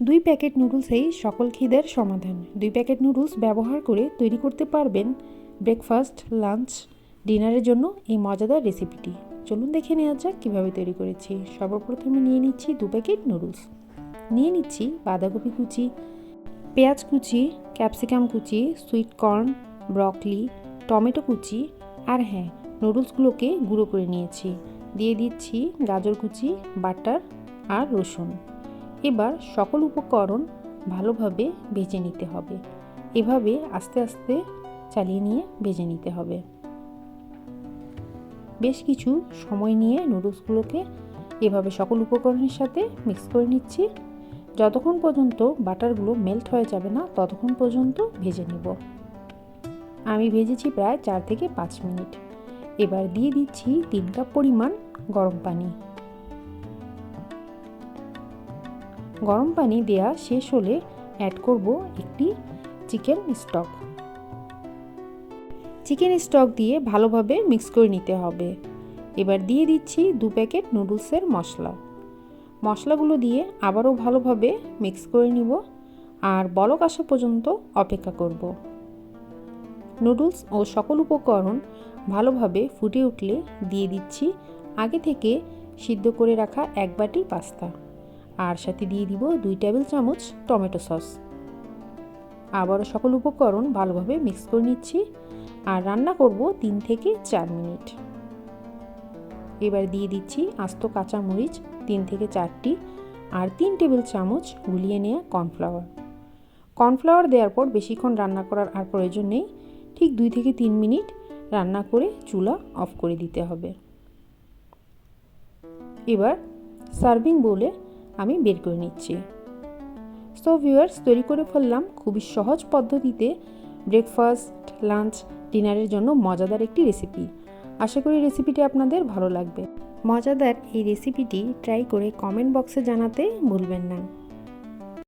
2 packet নুডলসেই সকল খিদের সমাধান। 2 প্যাকেট নুডলস ব্যবহার করে তৈরি করতে পারবেন ব্রেকফাস্ট, লাঞ্চ, ডিনারের জন্য এই মজাদার রেসিপিটি। চলুন দেখে নেওয়া যাক কীভাবে তৈরি করেছি। সর্বপ্রথমে নিয়ে নিচ্ছি 2 প্যাকেট নুডলস, নিয়ে নিচ্ছি বাঁধাকপি কুচি, পেঁয়াজ কুচি, ক্যাপসিকাম কুচি, সুইট কর্ন, ব্রকলি, টমেটো কুচি, আর হ্যাঁ, নুডলসগুলোকে গুঁড়ো করে নিয়েছি। দিয়ে দিচ্ছি গাজর কুচি, বাটার আর রসুন। এবার সকল উপকরণ ভালোভাবে ভেজে নিতে হবে। এভাবে আস্তে আস্তে চালিয়ে নিয়ে ভেজে নিতে হবে। বেশ কিছু সময় নিয়ে নুডলসগুলোকে এভাবে সকল উপকরণের সাথে মিক্স করে নিচ্ছি। যতক্ষণ পর্যন্ত বাটারগুলো মেল্ট হয়ে যাবে না ততক্ষণ পর্যন্ত ভেজে নেব। আমি ভেজেছি প্রায় 4 থেকে 5 মিনিট। এবার দিয়ে দিচ্ছি 3 কাপ পরিমাণ গরম পানি। গরম পানি দেওয়া শেষ হলে অ্যাড করব একটি চিকেন স্টক। চিকেন স্টক দিয়ে ভালোভাবে মিক্স করে নিতে হবে। এবার দিয়ে দিচ্ছি 2 প্যাকেট নুডলসের মশলাগুলো দিয়ে আবারও ভালোভাবে মিক্স করে নিব আর বলক আসা পর্যন্ত অপেক্ষা করব। নুডলস ও সকল উপকরণ ভালোভাবে ফুটে উঠলে দিয়ে দিচ্ছি আগে থেকে সিদ্ধ করে রাখা 1 বাটি পাস্তা, আর সাথে দিয়ে দিব 2 টেবিল চামচ টমেটো সস। আবারও সকল উপকরণ ভালোভাবে মিক্স করে নিচ্ছি আর রান্না করব 3 থেকে 4 মিনিট। এবার দিয়ে দিচ্ছি আস্ত কাঁচামরিচ 3 থেকে 4টি আর 3 টেবিল চামচ গুলিয়ে নেওয়া কর্নফ্লাওয়ার দেওয়ার পর বেশিক্ষণ রান্না করার আর প্রয়োজন নেই। ঠিক 2 থেকে 3 মিনিট রান্না করে চুলা অফ করে দিতে হবে। এবার সার্ভিং বোলে আমি বের করে নিচ্ছি। সো ভিউয়ার্স, তৈরি করে ফেললাম খুবই সহজ পদ্ধতিতে ব্রেকফাস্ট, লাঞ্চ, ডিনারের জন্য মজাদার একটি রেসিপি। আশা করি রেসিপিটি আপনাদের ভালো লাগবে। মজাদার এই রেসিপিটি ট্রাই করে কমেন্ট বক্সে জানাতে ভুলবেন না।